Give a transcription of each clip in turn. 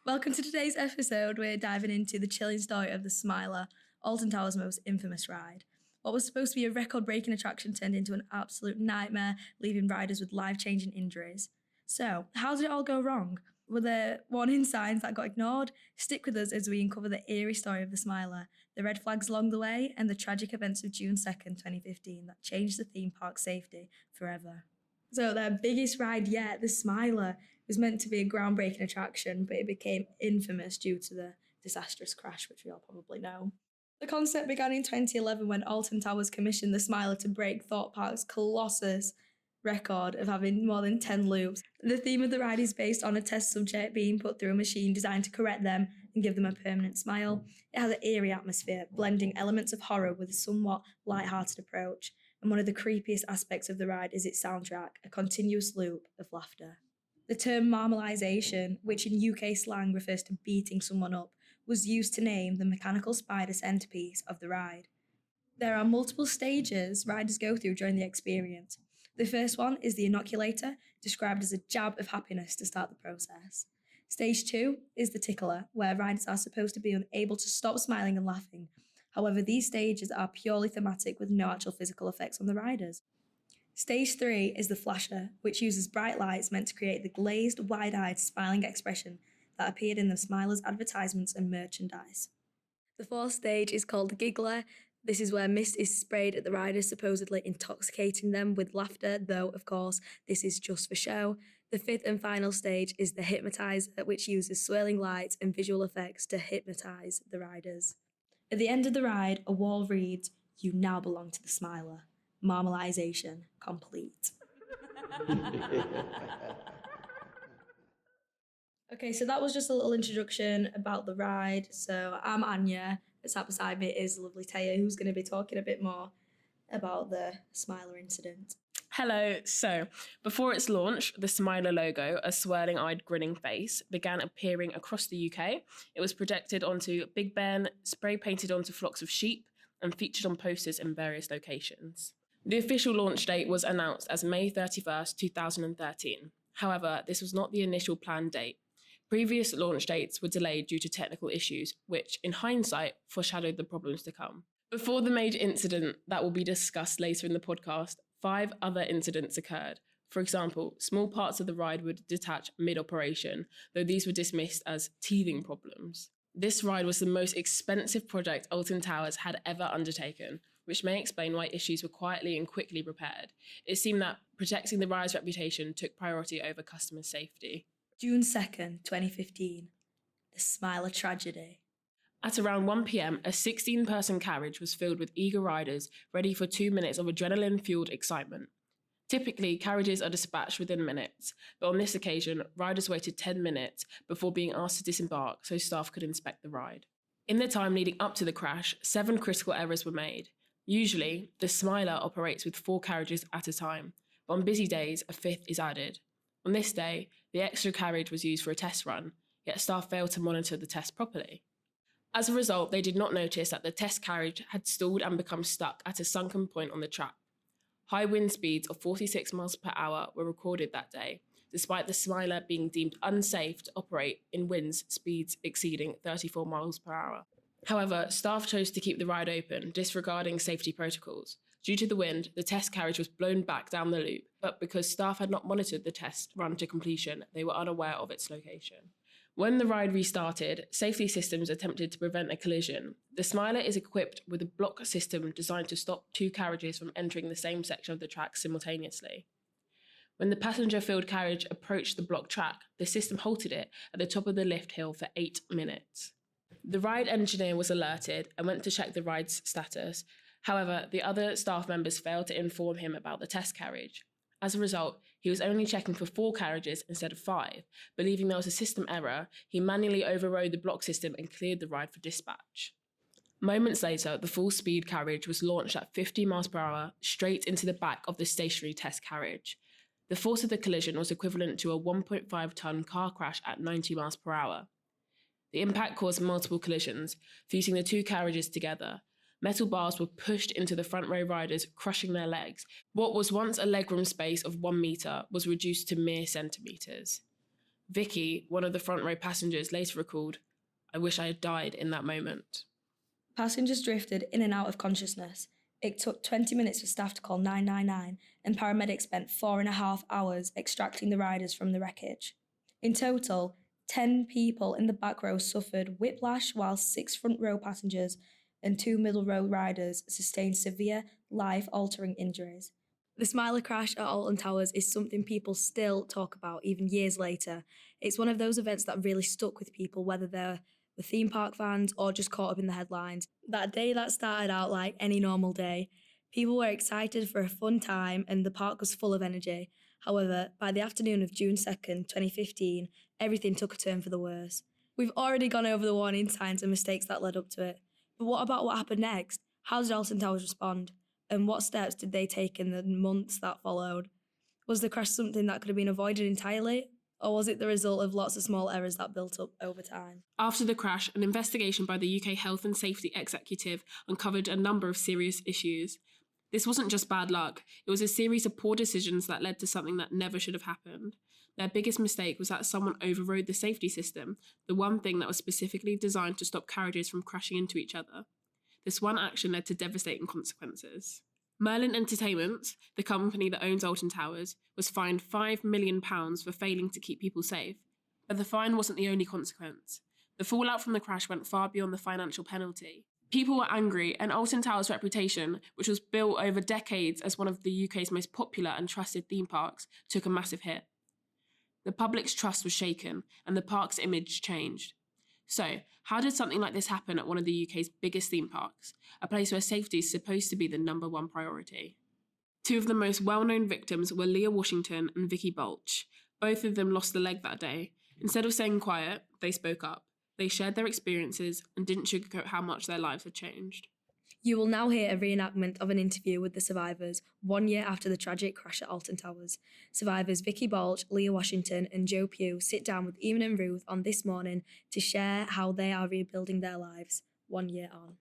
Welcome to today's episode. We're diving into the chilling story of the Smiler, Alton Towers' most infamous ride. What was supposed to be a record-breaking attraction turned into an absolute nightmare, leaving riders with life-changing injuries. So, how did it all go wrong? Were there warning signs that got ignored? Stick with us as we uncover the eerie story of the Smiler, the red flags along the way, and the tragic events of June 2nd, 2015 that changed the theme park's safety forever. So their biggest ride yet, the Smiler, was meant to be a groundbreaking attraction, but it became infamous due to the disastrous crash, which we all probably know. The concept began in 2011 when Alton Towers commissioned the Smiler to break Thorpe Park's Colossus record of having more than 10 loops. The theme of the ride is based on a test subject being put through a machine designed to correct them and give them a permanent smile. It has an eerie atmosphere, blending elements of horror with a somewhat light-hearted approach. And one of the creepiest aspects of the ride is its soundtrack, a continuous loop of laughter. The term marmalisation, which in UK slang refers to beating someone up, was used to name the mechanical spider centrepiece of the ride. There are multiple stages riders go through during the experience. The first one is the inoculator, described as a jab of happiness to start the process. Stage 2 is the tickler, where riders are supposed to be unable to stop smiling and laughing. However, these stages are purely thematic with no actual physical effects on the riders. Stage 3 is the flasher, which uses bright lights meant to create the glazed, wide-eyed, smiling expression that appeared in the Smiler's advertisements and merchandise. The fourth stage is called the giggler. This is where mist is sprayed at the riders, supposedly intoxicating them with laughter, though, of course, this is just for show. The fifth and final stage is the hypnotizer, which uses swirling lights and visual effects to hypnotise the riders. At the end of the ride, a wall reads, "You now belong to the Smiler. Marmalisation complete." Okay, so that was just a little introduction about the ride. So I'm Anya. Sat beside me is lovely Taya, who's going to be talking a bit more about the Smiler incident. Hello. So, before its launch, the Smiler logo, a swirling-eyed grinning face, began appearing across the UK. It was projected onto Big Ben, spray-painted onto flocks of sheep, and featured on posters in various locations. The official launch date was announced as May 31st, 2013. However, this was not the initial planned date. Previous launch dates were delayed due to technical issues, which, in hindsight, foreshadowed the problems to come. Before the major incident that will be discussed later in the podcast, 5 other incidents occurred. For example, small parts of the ride would detach mid-operation, though these were dismissed as teething problems. This ride was the most expensive project Alton Towers had ever undertaken, which may explain why issues were quietly and quickly repaired. It seemed that protecting the ride's reputation took priority over customer safety. June 2nd, 2015. The Smiler tragedy. At around 1 p.m, a 16-person carriage was filled with eager riders ready for 2 minutes of adrenaline-fueled excitement. Typically, carriages are dispatched within minutes, but on this occasion, riders waited 10 minutes before being asked to disembark so staff could inspect the ride. In the time leading up to the crash, 7 critical errors were made. Usually, the Smiler operates with 4 carriages at a time, but on busy days, a 5th is added. On this day, the extra carriage was used for a test run, yet staff failed to monitor the test properly. As a result, they did not notice that the test carriage had stalled and become stuck at a sunken point on the track. High wind speeds of 46 miles per hour were recorded that day, despite the Smiler being deemed unsafe to operate in winds speeds exceeding 34 miles per hour. However, staff chose to keep the ride open, disregarding safety protocols. Due to the wind, the test carriage was blown back down the loop, but because staff had not monitored the test run to completion, they were unaware of its location. When the ride restarted, safety systems attempted to prevent a collision. The Smiler is equipped with a block system designed to stop 2 carriages from entering the same section of the track simultaneously. When the passenger-filled carriage approached the blocked track, the system halted it at the top of the lift hill for 8 minutes. The ride engineer was alerted and went to check the ride's status. However, the other staff members failed to inform him about the test carriage. As a result, he was only checking for 4 carriages instead of 5. Believing there was a system error, he manually overrode the block system and cleared the ride for dispatch. Moments later, the full-speed carriage was launched at 50 miles per hour straight into the back of the stationary test carriage. The force of the collision was equivalent to a 1.5-ton car crash at 90 miles per hour. The impact caused multiple collisions, fusing the 2 carriages together. Metal bars were pushed into the front row riders, crushing their legs. What was once a legroom space of 1 metre was reduced to mere centimetres. Vicky, one of the front row passengers, later recalled, "I wish I had died in that moment." Passengers drifted in and out of consciousness. It took 20 minutes for staff to call 999, and paramedics spent 4.5 hours extracting the riders from the wreckage. In total, 10 people in the back row suffered whiplash, while 6 front row passengers and 2 middle row riders sustained severe, life-altering injuries. The Smiler crash at Alton Towers is something people still talk about even years later. It's one of those events that really stuck with people, whether they're the theme park fans or just caught up in the headlines. That day that started out like any normal day. People were excited for a fun time and the park was full of energy. However, by the afternoon of June 2nd, 2015, everything took a turn for the worse. We've already gone over the warning signs and mistakes that led up to it. But what about what happened next? How did Alton Towers respond? And what steps did they take in the months that followed? Was the crash something that could have been avoided entirely? Or was it the result of lots of small errors that built up over time? After the crash, an investigation by the UK Health and Safety Executive uncovered a number of serious issues. This wasn't just bad luck, it was a series of poor decisions that led to something that never should have happened. Their biggest mistake was that someone overrode the safety system, the one thing that was specifically designed to stop carriages from crashing into each other. This one action led to devastating consequences. Merlin Entertainment, the company that owns Alton Towers, was fined £5 million for failing to keep people safe. But the fine wasn't the only consequence. The fallout from the crash went far beyond the financial penalty. People were angry, and Alton Towers' reputation, which was built over decades as one of the UK's most popular and trusted theme parks, took a massive hit. The public's trust was shaken, and the park's image changed. So, how did something like this happen at one of the UK's biggest theme parks, a place where safety is supposed to be the number one priority? Two of the most well-known victims were Leah Washington and Vicky Balch. Both of them lost a leg that day. Instead of staying quiet, they spoke up. They shared their experiences and didn't sugarcoat how much their lives had changed. You will now hear a reenactment of an interview with the survivors 1 year after the tragic crash at Alton Towers. Survivors Vicky Balch, Leah Washington and Joe Pugh sit down with Eamon and Ruth on This Morning to share how they are rebuilding their lives 1 year on.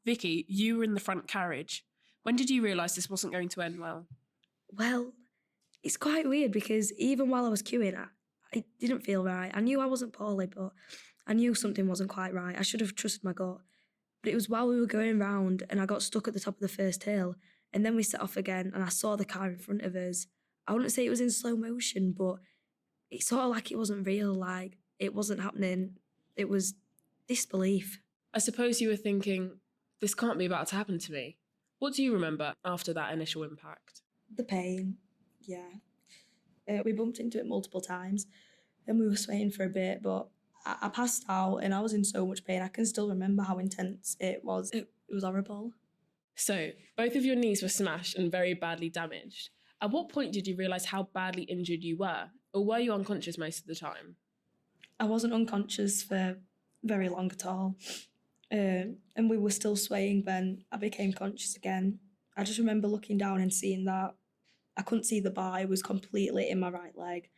Vicky, you were in the front carriage. When did you realise this wasn't going to end well? Well, it's quite weird because even while I was queuing, I didn't feel right. I knew I wasn't poorly, but I knew something wasn't quite right. I should have trusted my gut. But it was while we were going round and I got stuck at the top of the first hill, and then we set off again and I saw the car in front of us. I wouldn't say it was in slow motion, but it's sort of like it wasn't real, like it wasn't happening. It was disbelief. I suppose you were thinking, this can't be about to happen to me. What do you remember after that initial impact? The pain, yeah. We bumped into it multiple times and we were swaying for a bit, but I passed out and I was in so much pain. I can still remember how intense it was. It was horrible. So, both of your knees were smashed and very badly damaged. At what point did you realise how badly injured you were? Or were you unconscious most of the time? I wasn't unconscious for very long at all. And we were still swaying when I became conscious again. I just remember looking down and seeing that I couldn't see the bar. It was completely in my right leg.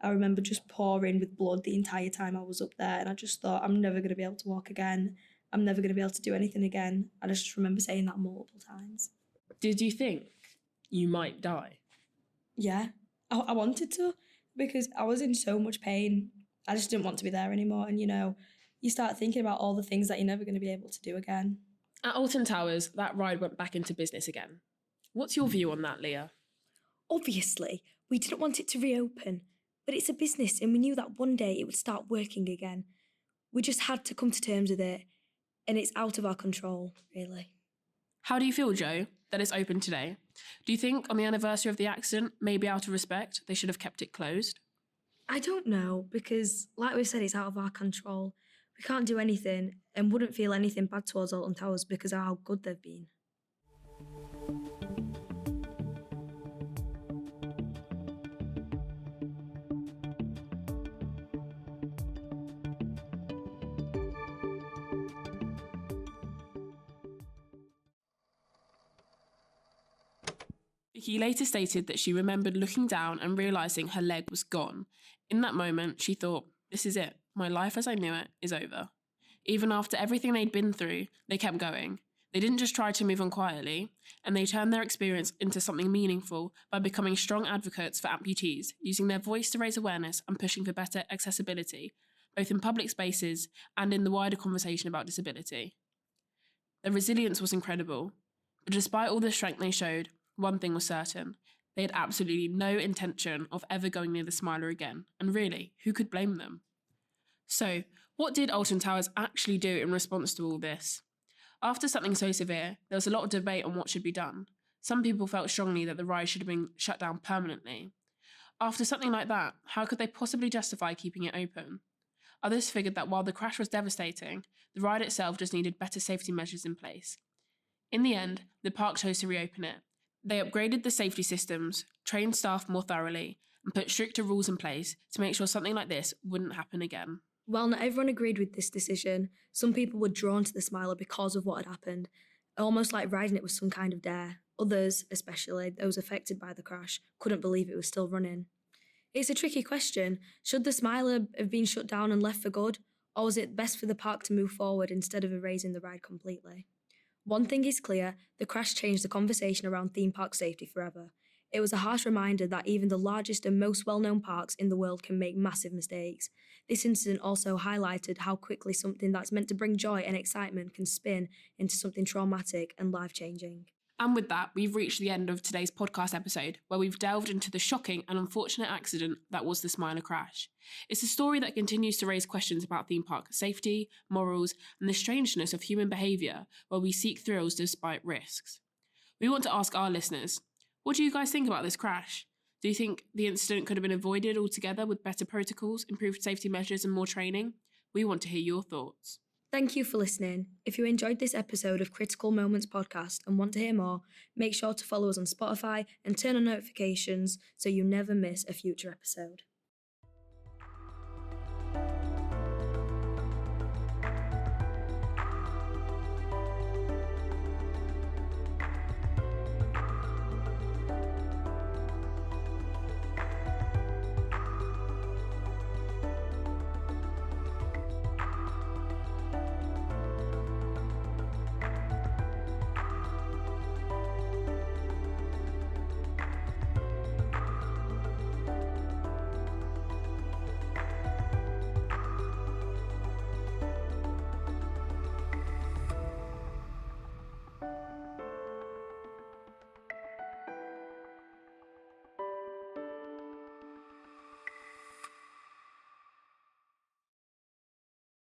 I remember just pouring with blood the entire time I was up there, and I just thought, I'm never going to be able to walk again. I'm never going to be able to do anything again. I just remember saying that multiple times. Did you think you might die? Yeah, I wanted to, because I was in so much pain. I just didn't want to be there anymore. And, you start thinking about all the things that you're never going to be able to do again. At Alton Towers, that ride went back into business again. What's your view on that, Leah? Obviously, we didn't want it to reopen, but it's a business and we knew that one day it would start working again. We just had to come to terms with it, and it's out of our control, really. How do you feel, Joe, that it's open today? Do you think on the anniversary of the accident, maybe out of respect, they should have kept it closed? I don't know, because like we said, it's out of our control. We can't do anything and wouldn't feel anything bad towards Alton Towers because of how good they've been. Vicky later stated that she remembered looking down and realising her leg was gone. In that moment, she thought, "This is it. My life as I knew it is over." Even after everything they'd been through, they kept going. They didn't just try to move on quietly, and they turned their experience into something meaningful by becoming strong advocates for amputees, using their voice to raise awareness and pushing for better accessibility, both in public spaces and in the wider conversation about disability. Their resilience was incredible, but despite all the strength they showed, one thing was certain: they had absolutely no intention of ever going near the Smiler again, and really, who could blame them? So, what did Alton Towers actually do in response to all this? After something so severe, there was a lot of debate on what should be done. Some people felt strongly that the ride should have been shut down permanently. After something like that, how could they possibly justify keeping it open? Others figured that while the crash was devastating, the ride itself just needed better safety measures in place. In the end, the park chose to reopen it. They upgraded the safety systems, trained staff more thoroughly, and put stricter rules in place to make sure something like this wouldn't happen again. While not everyone agreed with this decision, some people were drawn to the Smiler because of what had happened, almost like riding it was some kind of dare. Others, especially those affected by the crash, couldn't believe it was still running. It's a tricky question. Should the Smiler have been shut down and left for good, or was it best for the park to move forward instead of erasing the ride completely? One thing is clear: the crash changed the conversation around theme park safety forever. It was a harsh reminder that even the largest and most well-known parks in the world can make massive mistakes. This incident also highlighted how quickly something that's meant to bring joy and excitement can spin into something traumatic and life-changing. And with that, we've reached the end of today's podcast episode, where we've delved into the shocking and unfortunate accident that was the Smiler crash. It's a story that continues to raise questions about theme park safety, morals, and the strangeness of human behaviour, where we seek thrills despite risks. We want to ask our listeners, what do you guys think about this crash? Do you think the incident could have been avoided altogether with better protocols, improved safety measures, and more training? We want to hear your thoughts. Thank you for listening. If you enjoyed this episode of Critical Moments podcast and want to hear more, make sure to follow us on Spotify and turn on notifications so you never miss a future episode.